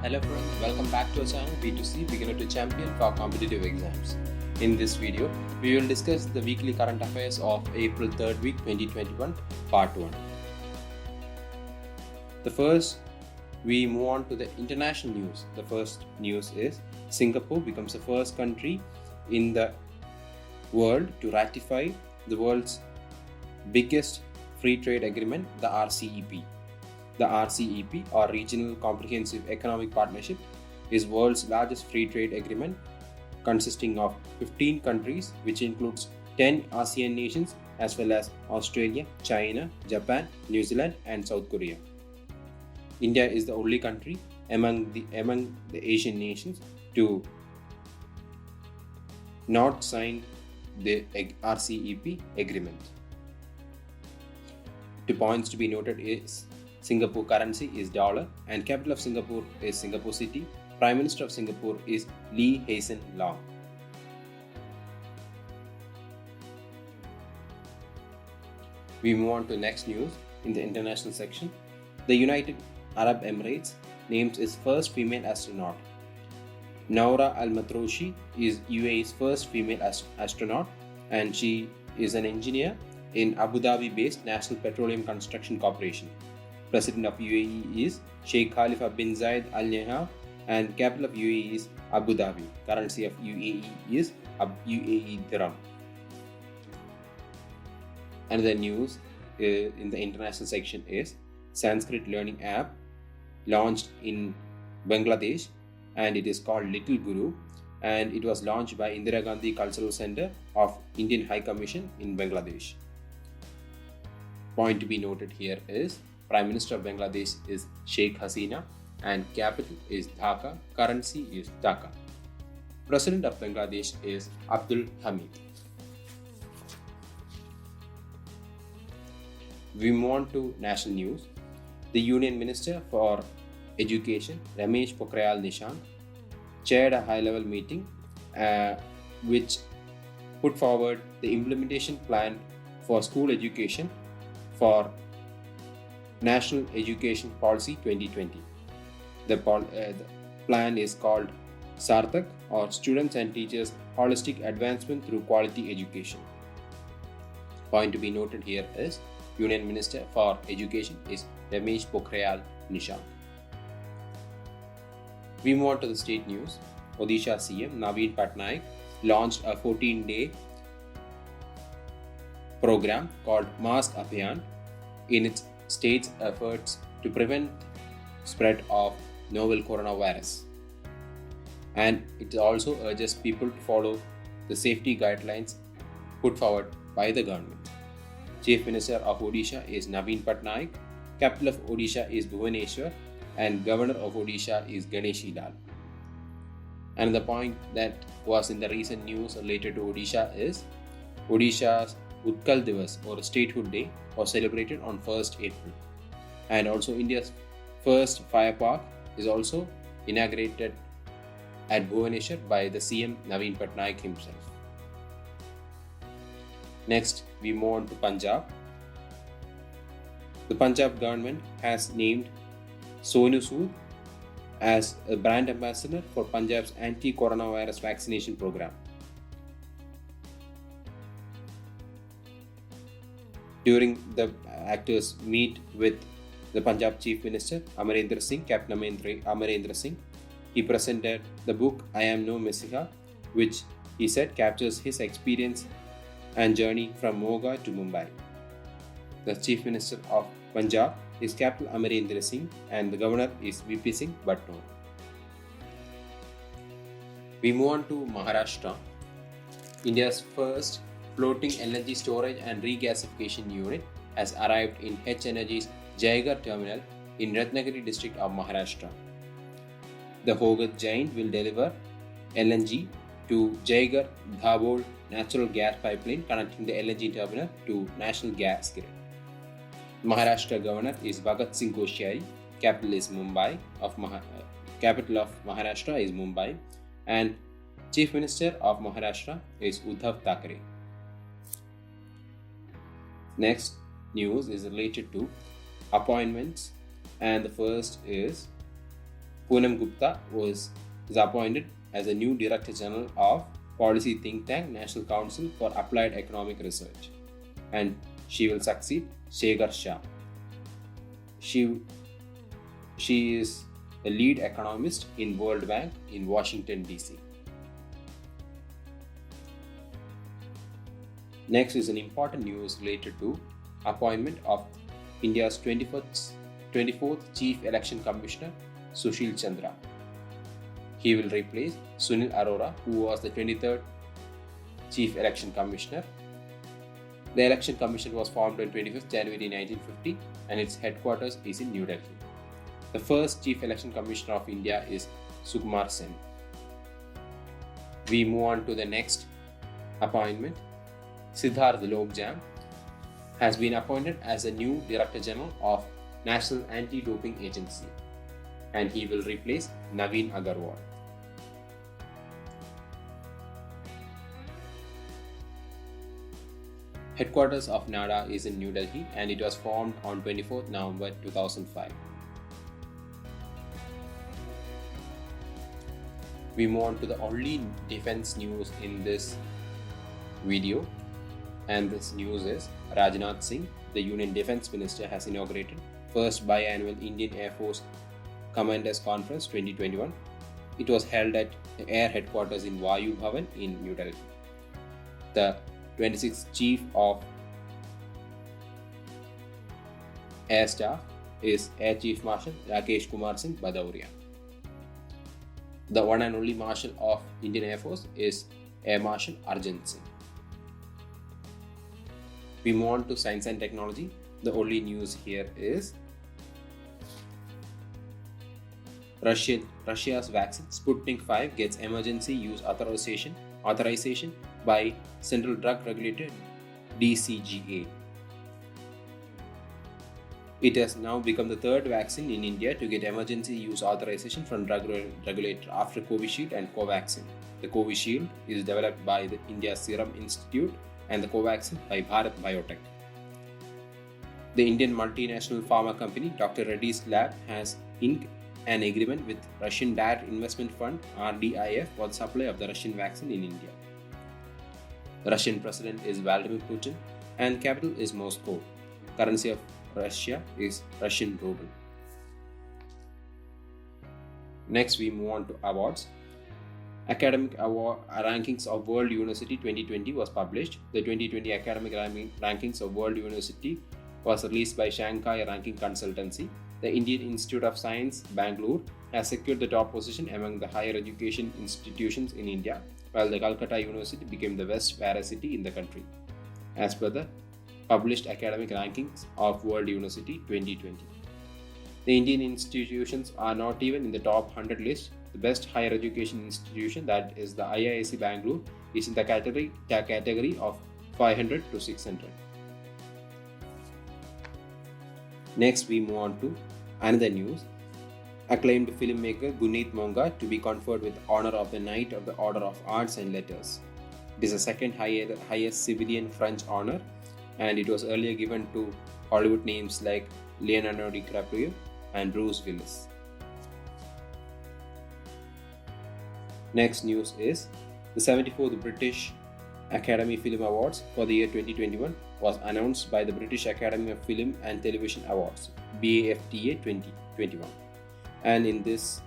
Hello friends, welcome back to our channel B2C Beginner to Champion for competitive exams. In this video, we will discuss the weekly current affairs of April 3rd week 2021 part 1. The first, we move on to the international news. The first news is Singapore becomes the first country in the world to ratify the world's biggest free trade agreement, the RCEP. The RCEP, or Regional Comprehensive Economic Partnership, is world's largest free trade agreement consisting of 15 countries, which includes 10 ASEAN nations as well as Australia, China, Japan, New Zealand and South Korea. India is the only country among the Asian nations to not sign the RCEP agreement. Two points to be noted is Singapore currency is dollar and capital of Singapore is Singapore City. Prime Minister of Singapore is Lee Hsien Loong. We move on to next news in the international section. The United Arab Emirates names its first female astronaut. Noura Al-Matroshi is UAE's first female astronaut and she is an engineer in Abu Dhabi-based National Petroleum Construction Corporation. President of UAE is Sheikh Khalifa bin Zayed Al Nahyan and capital of UAE is Abu Dhabi. Currency of UAE is UAE dirham. Another news in the international section is Sanskrit learning app launched in Bangladesh and it is called Little Guru and it was launched by Indira Gandhi Cultural Center of Indian High Commission in Bangladesh. Point to be noted here is Prime Minister of Bangladesh is Sheikh Hasina and capital is Dhaka, currency is Dhaka. President of Bangladesh is Abdul Hamid. We move on to national news. The Union Minister for Education, Ramesh Pokhriyal Nishank, chaired a high-level meeting which put forward the implementation plan for school education for National Education Policy 2020. The plan is called Sarthak, or Students and Teachers Holistic Advancement Through Quality Education. Point to be noted here is Union Minister for Education is Ramesh Pokhriyal Nishank. We move on to the state news. Odisha CM Naveen Patnaik launched a 14-day program called Mask Abhiyan in its state's efforts to prevent spread of novel coronavirus. And it also urges people to follow the safety guidelines put forward by the government. Chief Minister of Odisha is Naveen Patnaik, capital of Odisha is Bhubaneswar, and Governor of Odisha is Ganeshi Lal. Another point that was in the recent news related to Odisha is Odisha's Utkal Divas, or Statehood Day, was celebrated on 1st April. And also India's first fire park is also inaugurated at Bhubaneswar by the CM Naveen Patnaik himself. Next, we move on to Punjab. The Punjab government has named Sonu Sood as a brand ambassador for Punjab's anti-coronavirus vaccination program. During the actors meet with the Punjab Chief Minister Amarendra Singh, Captain Amarendra Singh, he presented the book I Am No Messiah, which he said captures his experience and journey from Moga to Mumbai. The Chief Minister of Punjab is Captain Amarendra Singh and the Governor is VP Singh Bhatnoor. We move on to Maharashtra. India's first floating LNG storage and regasification unit has arrived in H Energy's Jaigarh terminal in Ratnagiri district of Maharashtra. The Hogat giant will deliver LNG to Jaigarh Dabhol natural gas pipeline connecting the LNG terminal to national gas grid. Maharashtra Governor is Bhagat Singh Koshyari, capital of Maharashtra is Mumbai, and Chief Minister of Maharashtra is Uddhav Thackeray. Next news is related to appointments, and the first is Poonam Gupta is appointed as a new Director General of policy think tank National Council for Applied Economic Research, and she will succeed Shekhar Shah. She is a lead economist in World Bank in Washington, D.C. Next is an important news related to appointment of India's 24th Chief Election Commissioner, Sushil Chandra. He will replace Sunil Arora, who was the 23rd Chief Election Commissioner. The Election Commission was formed on 25th January 1950 and its headquarters is in New Delhi. The first Chief Election Commissioner of India is Sukumar Sen. We move on to the next appointment. Siddharth Lokjam has been appointed as a new Director General of National Anti-Doping Agency, and he will replace Naveen Agarwal. Headquarters of NADA is in New Delhi and it was formed on 24th November 2005. We move on to the only defense news in this video, and this news is Rajnath Singh, the Union Defense Minister, has inaugurated first biannual Indian Air Force Commanders Conference 2021. It was held at the Air Headquarters in Vayu Bhavan in New Delhi. The 26th Chief of Air Staff is Air Chief Marshal Rakesh Kumar Singh Bhadauria. The one and only Marshal of Indian Air Force is Air Marshal Arjun Singh. We move on to science and technology. The only news here is Russia's vaccine Sputnik 5 gets emergency use authorization by Central Drug Regulator DCGA. It has now become the third vaccine in India to get emergency use authorization from drug regulator after Covishield and Covaxin. The Covishield is developed by the India Serum Institute and the Covaxin by Bharat Biotech. The Indian multinational pharma company Dr. Reddy's Lab has inked an agreement with Russian Direct Investment Fund RDIF for the supply of the Russian vaccine in India. The Russian president is Vladimir Putin and capital is Moscow. Currency of Russia is Russian ruble. Next we move on to awards. Academic Award Rankings of World University 2020 was published. The 2020 Academic Rankings of World University was released by Shanghai Ranking Consultancy. The Indian Institute of Science, Bangalore, has secured the top position among the higher education institutions in India, while the Calcutta University became the best para-city in the country, as per the published Academic Rankings of World University 2020. The Indian institutions are not even in the top 100 list. The best higher education institution, that is the IISc Bangalore, is in the category of 500 to 600. Next we move on to another news. Acclaimed filmmaker Guneet Monga to be conferred with honor of the Knight of the Order of Arts and Letters. It is the second highest civilian French honor, and it was earlier given to Hollywood names like Leonardo DiCaprio and Bruce Willis. Next news is the 74th British Academy Film Awards for the year 2021 was announced by the British Academy of Film and Television Awards BAFTA 2021, and in this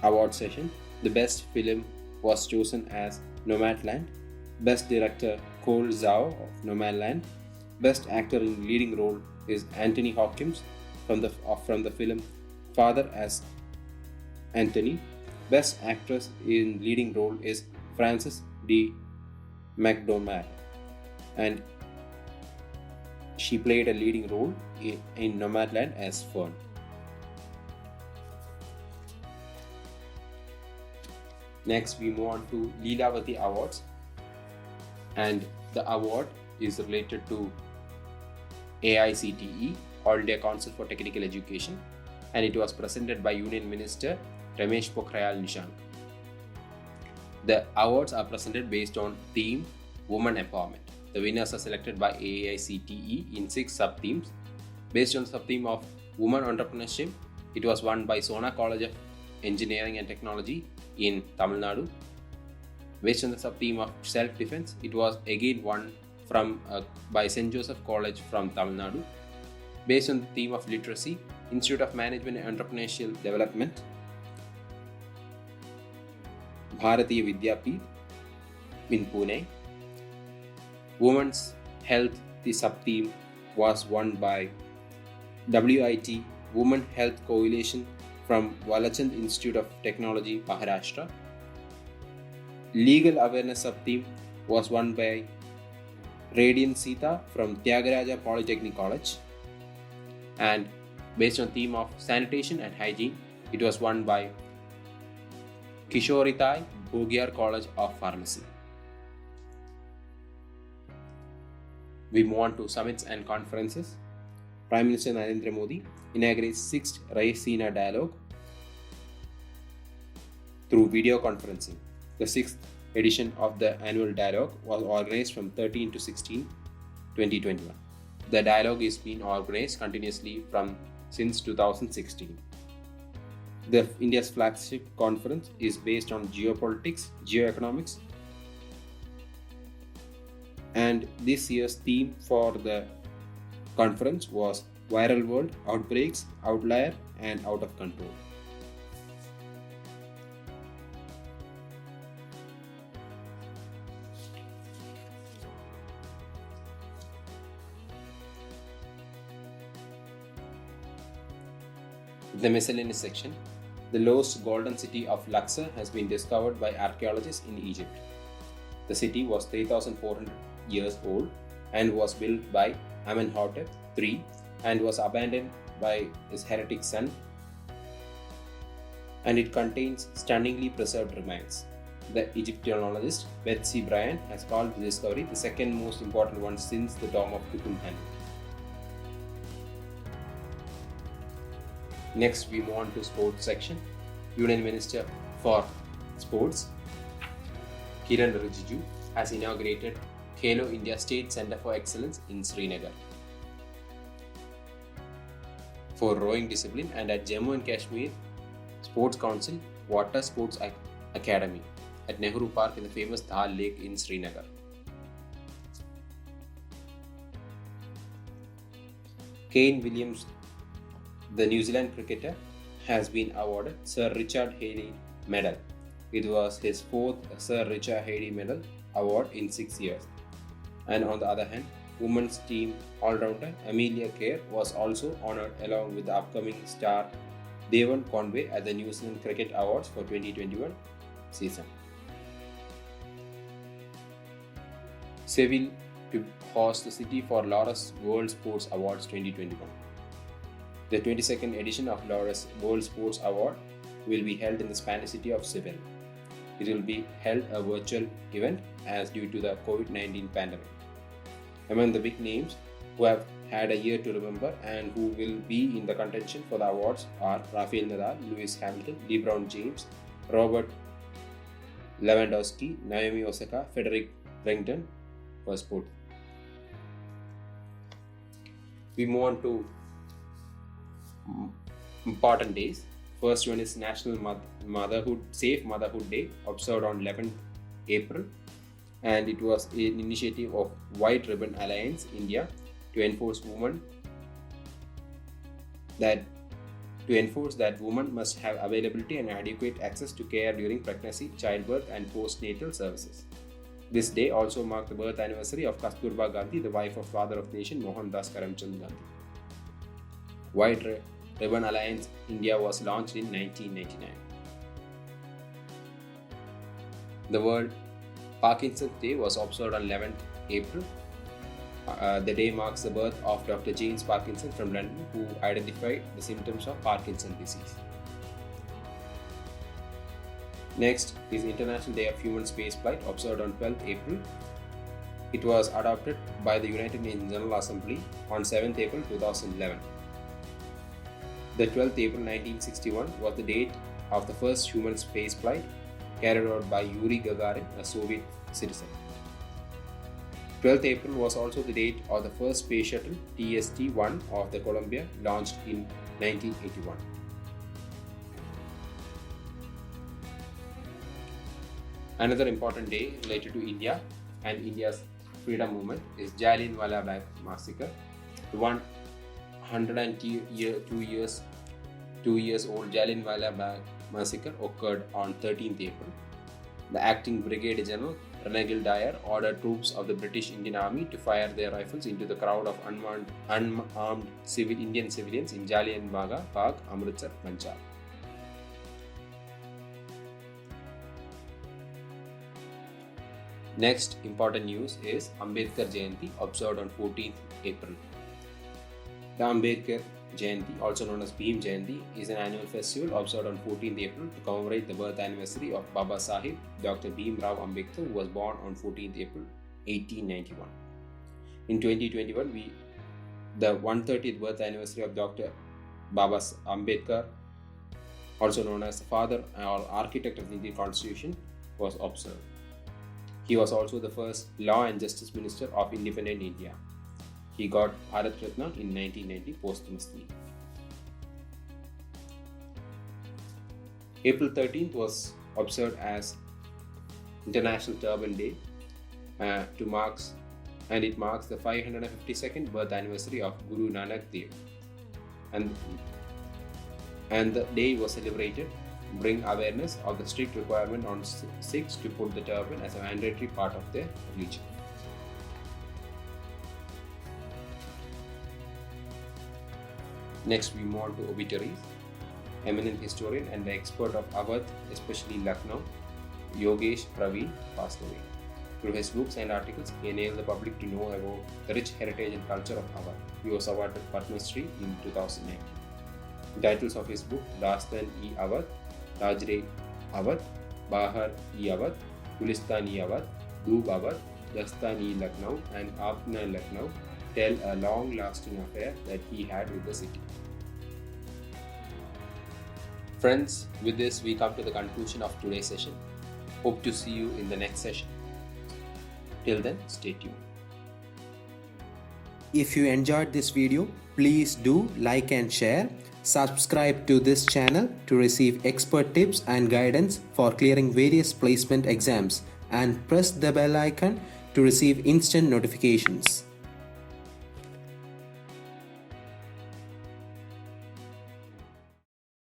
award session the best film was chosen as Nomadland, Best Director Cole Zhao of Nomadland, Best Actor in Leading Role is Anthony Hopkins from the film Father as Anthony. Best Actress in Leading Role is Frances D. McDormand, and she played a leading role in Nomadland as Fern. Next we move on to Leelavati Awards, and the award is related to AICTE, All India Council for Technical Education, and it was presented by Union Minister Ramesh Pokhriyal Nishank. The awards are presented based on theme Women Empowerment. The winners are selected by AICTE in 6 sub-themes. Based on the sub-theme of Women Entrepreneurship, it was won by Sona College of Engineering and Technology in Tamil Nadu. Based on the sub-theme of self-defense, it was again won by St. Joseph College from Tamil Nadu. Based on the theme of literacy, Institute of Management and Entrepreneurial Development, Bharatiya Vidyapeeth in Pune. Women's Health, the sub-theme, was won by WIT, Women Health Coalition from Walachand Institute of Technology, Maharashtra. Legal Awareness sub-theme was won by Radiant Sita from Tyagaraja Polytechnic College. And based on theme of sanitation and hygiene, it was won by Kishoritai Bhogyar College of Pharmacy. We move on to summits and conferences. Prime Minister Narendra Modi inaugurates 6th Raisina Dialogue through video conferencing. The 6th edition of the annual dialogue was organized from 13 to 16, 2021. The dialogue is being organized continuously since 2016. India's flagship conference is based on geopolitics, geoeconomics, and this year's theme for the conference was Viral World, Outbreaks, Outlier, and Out of Control. The miscellaneous section. The lost golden city of Luxor has been discovered by archaeologists in Egypt. The city was 3,400 years old and was built by Amenhotep III and was abandoned by his heretic son, and it contains stunningly preserved remains. The Egyptologist Betsy Bryan has called the discovery the second most important one since the tomb of Tutankhamun. Next, we move on to sports section. Union Minister for Sports Kiran Rijiju has inaugurated Khelo India State Centre for Excellence in Srinagar for rowing discipline, and at Jammu and Kashmir Sports Council Water Sports Academy at Nehru Park in the famous Dal Lake in Srinagar. Kane Williams, the New Zealand cricketer, has been awarded Sir Richard Hatch Medal. It was his fourth Sir Richard Hatch Medal award in 6 years. And on the other hand, women's team all-rounder Amelia Kerr was also honoured along with the upcoming star Devon Conway at the New Zealand Cricket Awards for 2021 season. Seville to host the city for Laureus World Sports Awards 2021. The 22nd edition of Laureus World Sports Award will be held in the Spanish city of Seville. It will be held a virtual event as due to the COVID-19 pandemic. Among the big names who have had a year to remember and who will be in the contention for the awards are Rafael Nadal, Lewis Hamilton, LeBron James, Robert Lewandowski, Naomi Osaka, Frederick Rington for sport. We move on to important days. First one is National Safe Motherhood Day, observed on 11th April, and it was an initiative of White Ribbon Alliance India to enforce that women must have availability and adequate access to care during pregnancy, childbirth, and postnatal services. This day also marked the birth anniversary of Kasturba Gandhi, the wife of Father of the Nation Mohandas Karamchand Gandhi. White Ribbon Alliance India was launched in 1999. The World Parkinson's Day was observed on 11th April. The day marks the birth of Dr. James Parkinson from London, who identified the symptoms of Parkinson's disease. Next is International Day of Human Spaceflight, observed on 12th April. It was adopted by the United Nations General Assembly on 7th April 2011. The 12th April 1961 was the date of the first human spaceflight carried out by Yuri Gagarin, a Soviet citizen. 12th April was also the date of the first space shuttle TST-1 of the Columbia, launched in 1981. Another important day related to India and India's freedom movement is Jallianwala Bagh massacre. The 2 years old Jallianwala Bagh massacre occurred on 13th April. The acting Brigadier General Ranagil Dyer ordered troops of the British Indian Army to fire their rifles into the crowd of unarmed Indian civilians in Jallianwala Bagh, Amritsar, Punjab. Next important news is Ambedkar Jayanti, observed on 14th April. The Ambedkar Jayanti, also known as Bhim Jayanti, is an annual festival observed on 14th April to commemorate the birth anniversary of Baba Sahib Dr. Bhim Rao Ambedkar, who was born on 14th April 1891. In 2021, the 130th birth anniversary of Dr. Baba Ambedkar, also known as the father or architect of the Indian Constitution, was observed. He was also the first Law and Justice Minister of independent India. He got Bharat Ratna in 1990 posthumously. April 13th was observed as International Turban Day it marks the 552nd birth anniversary of Guru Nanak Dev. And the day was celebrated to bring awareness of the strict requirement on Sikhs to put the turban as a mandatory part of their religion. Next, we move on to obituaries. Eminent historian and the expert of Awadh, especially Lucknow, Yogesh Praveen, passed away. Through his books and articles, he enabled the public to know about the rich heritage and culture of Awadh. He was awarded Padma Shri in 2019. The titles of his book, Dastan-e-Awadh, Tajre-Awadh, Bahar-e-Awadh, Gulistan-e-Awadh, Doob-Awadh, Dastan-e-Lucknow, and Apna-Lucknow, tell a long-lasting affair that he had with the city. Friends, with this we come to the conclusion of today's session. Hope to see you in the next session. Till then, stay tuned. If you enjoyed this video, please do like and share. Subscribe to this channel to receive expert tips and guidance for clearing various placement exams, and press the bell icon to receive instant notifications.